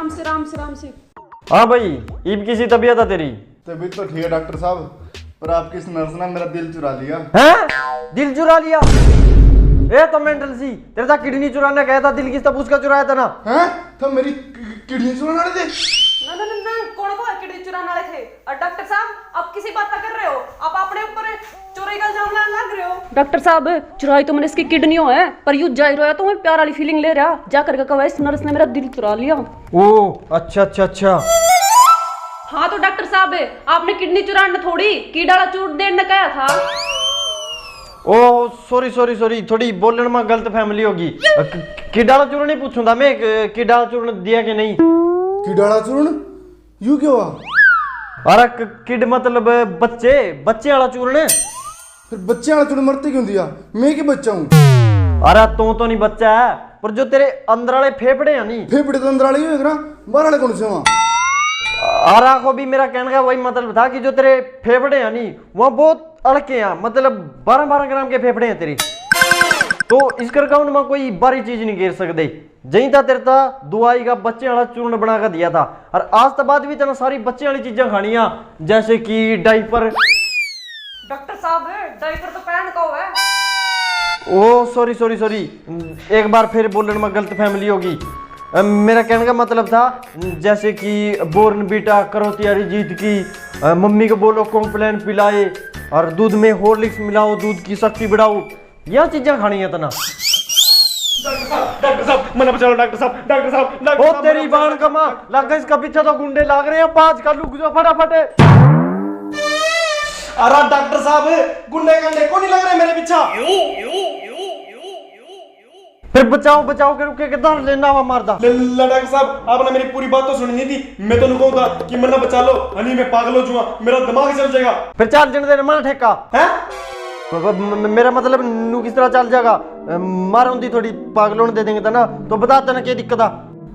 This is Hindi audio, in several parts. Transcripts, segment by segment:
राम से राम से राम से। हाँ भाई, ईब किसी तबीयत है तेरी? तबीयत तो ठीक है डॉक्टर साहब, पर आपकी इस नर्स ने मेरा दिल चुरा लिया। हैं? दिल चुरा लिया? ए तो मेंटल सी, तेरे साथ किडनी चुराने गया था, दिल किस तब उसका चुराया था ना? हैं? तो मेरी किडनी चुराने वाले थे? ना कौन को किडनी चुराने वाले थे? और डॉक्टर साहब आप किसी बात कर रहे हो? आप अपने ऊपर चोरी का इल्जाम लग रहे हो। डॉक्टर साहब चुराई तो मैंने इसकी किडनी हो है, पर यूं जा रहा है तो मैं प्यार वाली फीलिंग ले रहा जा करके कहा इस नर्स ने मेरा दिल चुरा लिया। ओ अच्छा अच्छा अच्छा। हाँ तो डॉक्टर साहब आपने किडनी चुराने थोड़ी कीड़ा चूर देने कहा था। ओ सॉरी सॉरी सॉरी, थोड़ी बोलने में गलत फैमिली होगी। किडाला चूर्ण नहीं पूछूंगा मैं, किडाला चूर्ण दिया कि नहीं? किडाला चूर्ण? यूं क्यों हुआ? अरे किड मतलब बच्चे, बच्चे वाला चूर्ण। फिर बच्चे वाला चूर्ण मरते क्यों दिया? मैं क्या बच्चा हूँ? अरे तो नहीं बच्चा है, पर जो तेरे अंदर वाले फेफड़े हैं नहीं। फेफड़े तो अंदर वाले ही होगा, बाहर वाले कौन से वहाँ? आरा को भी मेरा कहने का वही मतलब था कि जो तेरे फेफड़े हैं नहीं वहाँ बहुत अड़के हैं, मतलब 12-12 ग्राम के फेफड़े हैं तेरे, तो इस करके उनमें कोई बारी चीज नहीं गिर सकते। जही था तेरे था दुआई का बच्चे वाला चूर्ण बना कर दिया था, और आज तक बाद भी तेना सारी बच्चे वाली चीजें खानिया, जैसे कि डाइपर। डॉक्टर साहब डाइपर तो पहन का हुआ है। ओ सॉरी सॉरी सॉरी, एक बार फिर बोलने में गलत फैमिली होगी। मेरा कहने का मतलब था जैसे कि बोर्नवीटा करो तैयारी जीत की, मम्मी को बोलो कॉम्प्लेन पिलाए, और दूध में हॉर्लिक्स मिलाओ दूध की शक्ति बढ़ाओ, यह चीजें खानी है तना। डॉक्टर साहब मना बचा लो, डॉक्टर साहब, डॉक्टर साहब, डॉक्टर ओ साहब, तेरी बाण का मां लग गई, इसका पीछे तो गुंडे लाग रहे हैं, पांच का लुक जो फटाफट। अरे डॉक्टर साहब गुंडे गंडे को नहीं लग रहे मेरे पीछे। फिर बचाओ बचाओ के रुके के दर लेना हुआ मारदा। डॉक्टर साहब आपने मेरी पूरी बात तो सुनी नहीं थी, मैं तो कहूँ था कि मना बचा लो, हनी मैं पागल हो जुआ, मेरा दिमाग चल जाएगा। फिर चार जन देने मार ठेका हैं? मेरा मतलब नू किस तरह चल जाएगा, मार होती थोड़ी पागलों दे देंगे ना, तो बताते ना क्या दिक्कत है।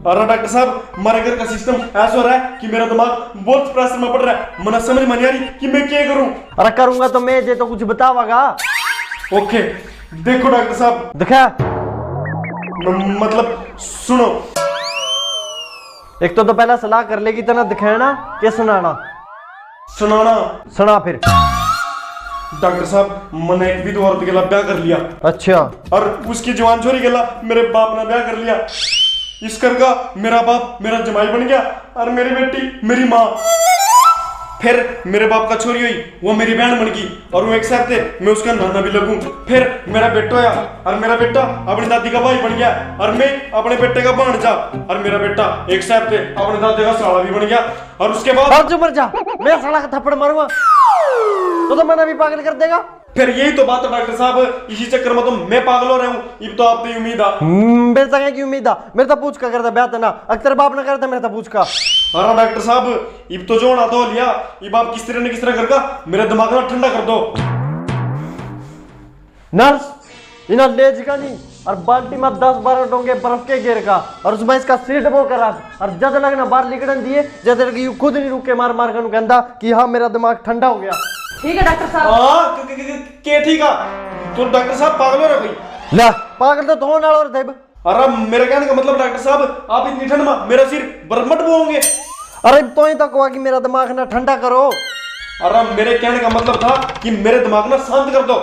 अरे डॉक्टर साहब हमारे घर का सिस्टम ऐसा हो रहा है कि मेरा दिमाग बहुत प्रेशर में पड़ रहा है, मना समझ में नहीं आ रही कि मैं क्या करूं। अरे करूंगा तो मैं जे तो कुछ बतावागा। ओके देखो डॉक्टर साहब, दिखा मतलब सुनो, एक तो पहला सलाह कर लेगी तना दिखाना क्या सुनाना? सुनाना। सुना फिर। डॉक्टर साहब मैंने एक विधवा औरत के ब्याह कर लिया, अच्छा, और उसकी जवान छोरी के मेरे बाप ने ब्याह कर लिया। इस करका मेरा बाप मेरा जमाई बन गया, और मेरी बेटी मेरी माँ। फिर मेरे बाप का छोरी हुई वो मेरी बहन बन गई, और वो एक साथ थे मैं उसका नाना भी लगूं। फिर मेरा बेटा आया, और मेरा बेटा अपनी दादी का भाई बन गया, और मैं अपने बेटे का भांजा, और मेरा बेटा एक साथ थे अपने दादी का साला भी बन गया। और उसके बाद मर जा, मैं साला का थप्पड़ मारूंगा तो मैंने भी पागल कर देगा। फिर यही तो बात है डॉक्टर साहब, इसी चक्कर में तो मैं पागल हो रहा हूँ। अब तो आपकी उम्मीद है मेरे तक की उम्मीद है, मेरे तो पूछ का करता ब्याह ना, अक्सर बाप ना करता मेरे तो पूछ का। अरे डॉक्टर साहब अब तो जो ना तो लिया, अब आप किस तरह ने किस तरह करका मेरा दिमाग ना ठंडा कर दो। नर्स इन्हें ले जिका नहीं, और बाल्टी में 10-12 डोंगे बर्फ के घेर का, और उसमें इसका सिर डबो कर रहा, और जद लगना बाहर निकलन दिए, जद लगी खुद नहीं रुक के मार मार कर कहता कि हाँ मेरा दिमाग ठंडा हो गया। ठीक है डॉक्टर साहब। हाँ के ठीक है, तो डॉक्टर साहब पागल हो रहे कोई? ला पागल तो धोने वाला और थे। अरे मेरे कहने का मतलब डॉक्टर साहब आप इतनी ठंड में मेरा सिर बर्फ मत बोओगे। अरे तो ही तक हुआ कि मेरा दिमाग ना ठंडा करो। अरे मेरे कहने का मतलब था कि मेरे दिमाग ना शांत कर दो।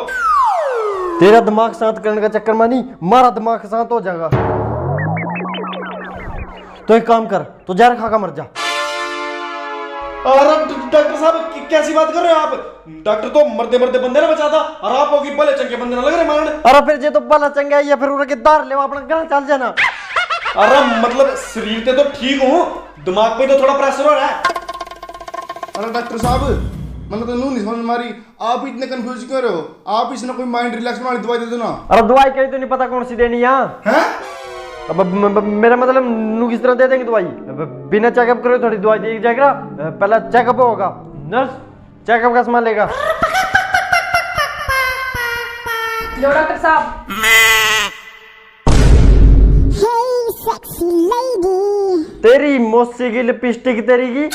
तेरा दिमाग शांत करने का चक्कर में नहीं, मारा दिमाग शांत हो जाएगा। तो एक काम कर, तो जहर खा का मर जा। अरे डॉक्टर साहब कैसी बात कर रहे हो आप? डॉक्टर तो मरते मरते बंदे ना बचाता, और आप होगी भले चंगे बंदे ना लग रहे मारने। अरे फिर जे तो भला चंगा है, या फिर उनके दार ले अपना घर चल जाना। अरे मतलब शरीर से तो ठीक हूँ, दिमाग पे तो थोड़ा प्रेशर हो रहा है। अरे डॉक्टर साहब मैंने तो नू नहीं समझ मारी, आप इतने कंफ्यूज क्यों रहे हो? आप इसने कोई माइंड रिलैक्स वाली दवाई दे दो ना। अरे दवाई कहीं तो नहीं पता कौन सी देनी है। अब मेरा मतलब नू किस तरह दे देंगे दवाई? बिना चेकअप करे थोड़ी दवाई दी जाएगा, पहला चेकअप होगा। नर्स चेकअप का सामान लेगा। लो डॉक्टर साहब। तेरी मौसी की लिपस्टिक तेरी की,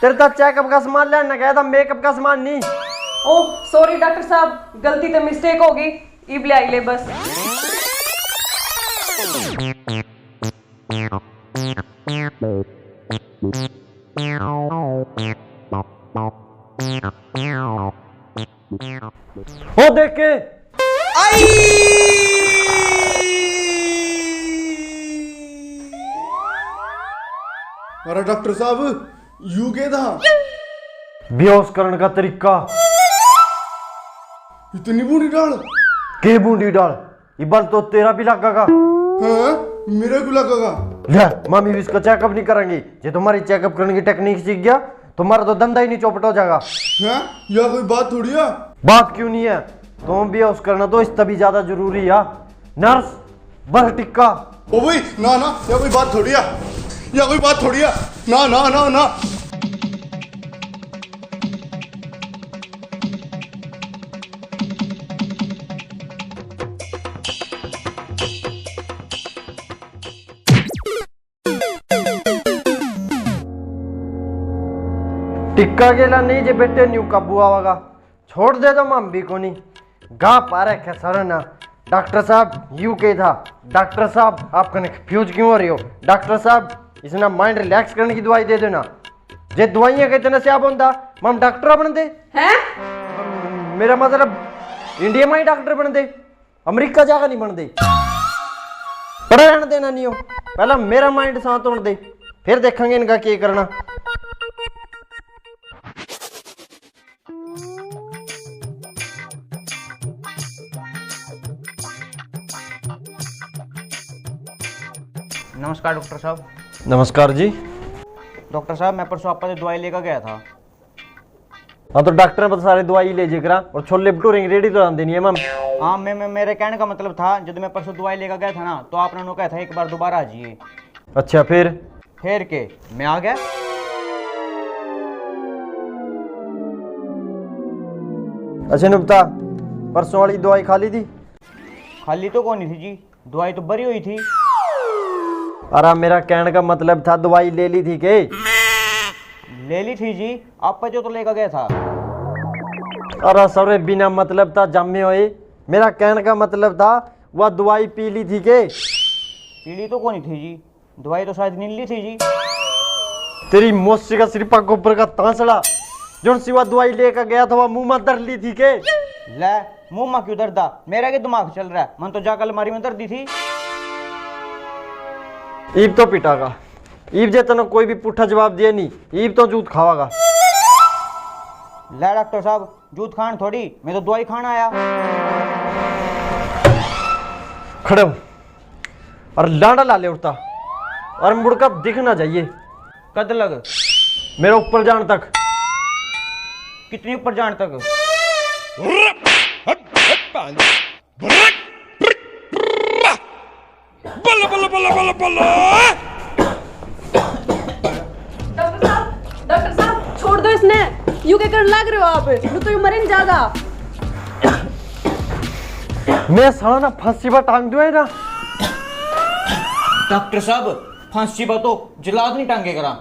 तेरे तो चेकअप का सामान लेना गया था, मेकअप का सामान नहीं। ओह सॉरी डॉक्टर साहब, गलती तो मिस्टेक होगी, इब ले आई ले बस। हो देख के अरे डॉक्टर साहब यू के था बेहोश करने का तरीका। इतनी बूढ़ी डाल। के बूंदी डाल, ये बल तो तेरा भी लगेगा। हाँ मेरे को लगेगा। ले मामी भी इसका चेकअप नहीं करेंगी। जे तुम्हारी चेकअप करने की टेक्निक सीख गया तुम्हारा तो धंधा ही नहीं चौपट हो जाएगा। हाँ यह कोई बात थोड़ी है। बात क्यों नहीं है, तुम भी उसका करना तो इस तभी ज्यादा जरूरी है। नर्स बर टिक्का। ओ भाई ना ना, यह कोई बात थोड़ी है, यह कोई बात थोड़ी है। ना ना ना ना। टिक्का गेला नहीं जे बेटे न्यू काबू आवागा। छोड़ दे दो मम्मी को नहीं गा पा रहे सरना। डॉक्टर साहब यू के था। डॉक्टर साहब आप कंफ्यूज क्यों हो रही हो? डॉक्टर साहब इसने माइंड रिलैक्स करने की दवाई दे देना। जे दवाइयां कहते ना क्या बनता मम डॉक्टर बन दे हैं? मेरा मतलब इंडिया में ही डॉक्टर बन दे, अमेरिका जाकर नहीं बन दे। पढ़ा रहने देना नहीं हो, पहला मेरा माइंड शांत होने दे फिर देखेंगे इनका क्या करना। नमस्कार डॉक्टर साहब। नमस्कार जी। डॉक्टर साहब मैं परसों आप पास दवाई लेकर गया था। हाँ तो डॉक्टर ने बता सारे दवाई ले जे करा और छोले भटूरे रेडी तो देनी है मैम। हाँ मैं मेरे कहने का मतलब था जब मैं परसों दवाई लेकर गया था ना तो आपने उन्होंने कहा था एक बार दोबारा आ जाइए। अच्छा फिर के मैं आ गया। अच्छा ने बता परसों वाली दवाई खा ली थी? खाली तो कौन नहीं थी जी, दवाई तो भरी हुई थी। अरे मेरा कहने का मतलब था दवाई ले ली थी के? ले ली थी जी, आप पर जो तो लेकर गया था। अरे सर बिना मतलब था जमे हुए। मेरा कहने का मतलब था वह दवाई पी ली थी के? पीली तो कौन ही थी जी, दवाई तो शायद नीली थी जी। तेरी मोसी का सिरपा गोबर का तांसड़ा जो सिवा दवाई लेकर गया था वह मुंह में दर ली थी के? ले मुंह में क्यों दर्दा, मेरा के दिमाग चल रहा है, मन तो जाकर अलमारी में दर्दी थी। ईब तो पिटागा, ईब जे तने कोई भी पुट्ठा जवाब दिया नहीं, ईब तो जूत खावागा। ले डॉक्टर साहब जूत खान थोड़ी, मैं तो दवाई खान आया। खड़े हो और लांडा ला ले उठता और मुड़का दिखना चाहिए कद लग मेरे ऊपर जान तक। कितनी ऊपर जान तक? डॉक्टर साहब छोड़ दो इसने, यू के कर लग रहे हो आप, यू तो यू मरे नहीं जाएगा। मैं साला ना फांसी पर टांग दूं ना। डॉक्टर साहब फांसी पर तो जलाद नहीं टांगे करा।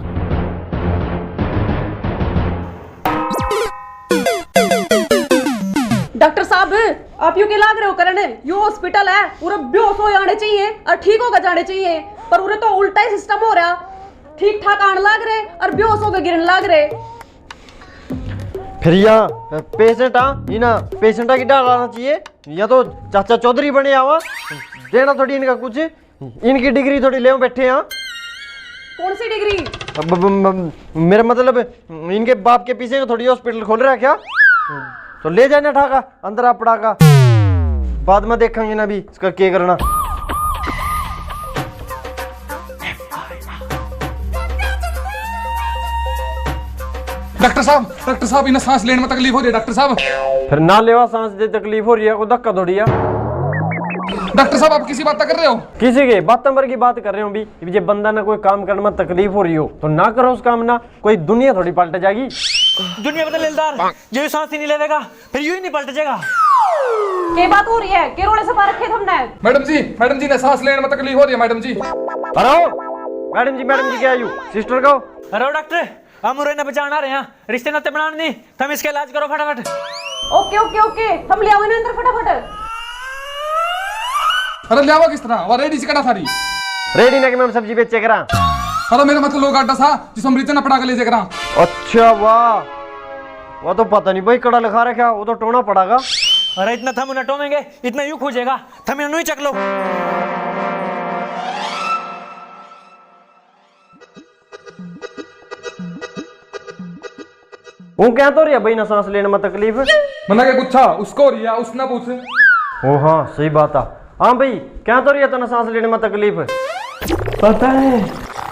डॉक्टर साहब आप यू के लाग रहे हो करने, यू हॉस्पिटल है, पूरा बेहोश हो जाने चाहिए और ठीक होकर जाने चाहिए, पर उन्हें तो उल्टा ही सिस्टम हो रहा। ठीक ठाक आने लाग रहे और बेहोश होकर गिरने लाग रहे। फिर यहाँ पेशेंट ना पेशेंटा की डाल आना चाहिए, या तो चाचा चौधरी बने आवा देना थोड़ी इनका कुछ, इनकी डिग्री थोड़ी ले बैठे यहाँ। कौन सी डिग्री? मेरा मतलब इनके बाप के पीछे थोड़ी हॉस्पिटल खोल रहा है क्या? तो ले जाने ठाका अंदर आप पड़ा का, बाद में देखेंगे ना भी इसका क्या करना। डॉक्टर साहब इन्हें सांस लेने में तकलीफ हो रही है डॉक्टर साहब। फिर ना लेवा सांस दे तकलीफ हो रही है, कोई धक्का थोड़ी है। डॉक्टर साहब आप किसी बात कर रहे हो? किसी के बात नंबर की बात कर रहे हो भी जे बंदा ना कोई काम करने में तकलीफ हो रही हो तो ना करो उस काम ना, कोई दुनिया थोड़ी पलट जाएगी। दुनिया बदल लेलदार, जो सांस ही नहीं लेगा फिर यूं ही नहीं पलट जाएगा। क्या बात हो रही है? के रोड़े से बाहर रखे हमने। मैडम जी ने सांस लेने में तकलीफ हो रही है मैडम जी। अरे मैडम जी क्या आयु सिस्टर को? अरे डॉक्टर हम उन्हें पहचान आ रहे हैं, रिश्ते नाते बनाने नहीं, तुम इसका इलाज करो फटाफट। ओके ओके ओके हम ले आओ ना अंदर फटाफट। अरे ले आओ किस तरह, वो रेडी से कटा सारी रेडी ना कि मैं सब्जी बेचे करा। अरे मेरा मतलब लोग आटा था जिसमें मरीज ना पड़ा के ले जाकर। अच्छा वाह, वो तो पता नहीं भाई कड़ा लिखा रखा, वो तो टोना पड़ागा। अरे इतना थम नटोमेंगे, इतना यूं खोजेगा, थम ही चक लो। वो क्या तो रही है भाई ना सांस लेने में तकलीफ? मना के पूछा उसको हो रही है, उसने पूछ। ओ हाँ सही बात है। हाँ भाई क्या तो रही है तना सांस लेने में तकलीफ? पता है।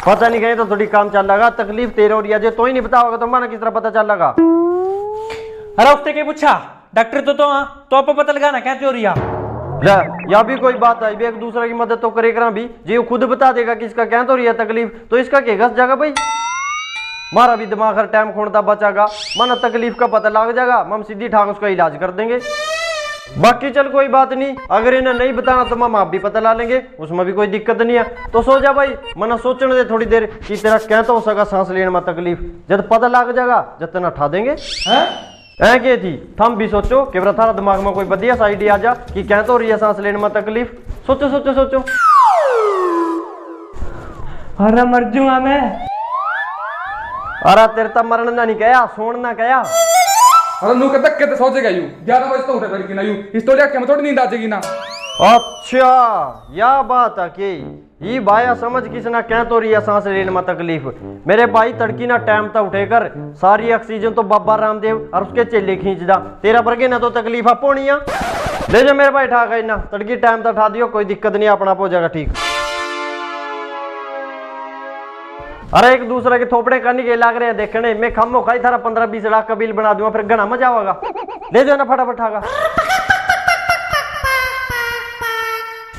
पता नहीं कहीं तो थोड़ी काम चल लगा, तकलीफ तेरे हो रही है, जो तो ही नहीं पता होगा तो माना किस तरह पता चल लगा? अरे उसने क्या पूछा? डॉक्टर तो आप पता लगाना क्या चोरिया। या भी कोई बात है, भी एक दूसरे की मदद तो करेगा भी, जी वो खुद बता देगा कि इसका क्या तो रही है तकलीफ, तो इसका क्या घस जाएगा भाई? मारा भी दिमाग हर टाइम खोड़ता बचागा, माना तकलीफ का पता लग जाएगा, हम सीधी ठाक उसका इलाज कर देंगे। बाकी चल कोई बात नहीं, अगर इन्हें नहीं बताना तो हम आप भी पता ला लेंगे, उसमें भी कोई दिक्कत नहीं है। तो सो जा भाई, मना सोचने दे थोड़ी देर कि तेरा क्या तो हो सका सांस लेने में तकलीफ, जब पता लग जाएगा जब तना ठा देंगे। ऐ के थी थम भी सोचो कि थारा दिमाग में कोई बढ़िया सा आइडिया आ जा कि क्या तो हो रही है सांस लेने में तकलीफ। सोचो सोचो सोचो। अरे मर जाऊंगा मैं। अरे तेरे तब मरना नहीं कहा, सोना कहा। अरे नू के तक के सोचेगा यू 11 बजे तो उठे करके ना यू इस तो क्या थोड़ी नींद आ जाएगी ना। अच्छा या बात है कि ये भाया समझ किसना क्या तो रही है सांस लेने में तकलीफ। मेरे भाई तड़की ना टाइम तक उठेकर सारी ऑक्सीजन तो बाबा रामदेव और उसके चेले खींच दा, तेरा बरगे ना तो तकलीफ आप पोनिया। ले जा मेरे भाई ठा गई ना, तड़की टाइम तक उठा दियो, कोई दिक्कत नहीं, अपना हो जाएगा ठीक। अरे एक दूसरे के थोपड़े करने के लग रहे हैं देखने में, खमो खाई थारा 15-20 लाख का बिल बना दूंगा, फिर घना मजा होगा। ले जाओ ना फटाफट ठागा।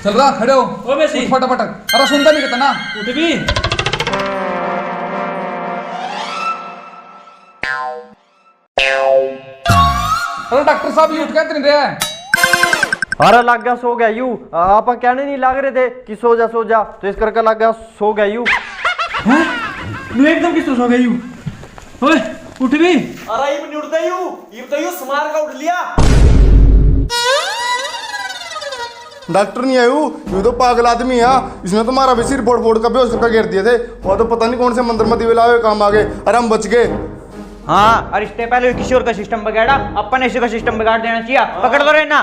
चल रहा खड़े हो ओ मेसी उठ फटाफट। अरे सुनता नहीं कहता ना, उठ भी। अरे डॉक्टर साहब ये उठ के इतने रहे हैं। अरे लग गया सो गया यू, आप कहने नहीं लग रहे थे कि सो जा, तो इस करके लग गया सो गया यू। मैं एकदम किस तरह सो गई हूँ। ओए उठ भी। अरे ये नहीं उठता ये तो यू समार का उठ लिया। डॉक्टर नहीं आयु, ये तो पागल आदमी है, इसने तो मारा भी सिर फोड़ का बेहोश करके घेर दिए थे, वो तो पता नहीं कौन से मंदिर में दिवे लाए काम आ गए, अरे हम बच गए। हाँ और इससे पहले किसी और का सिस्टम बिगाड़ा, अपन ऐसे का सिस्टम बिगाड़ देना चाहिए। पकड़ दो रहना।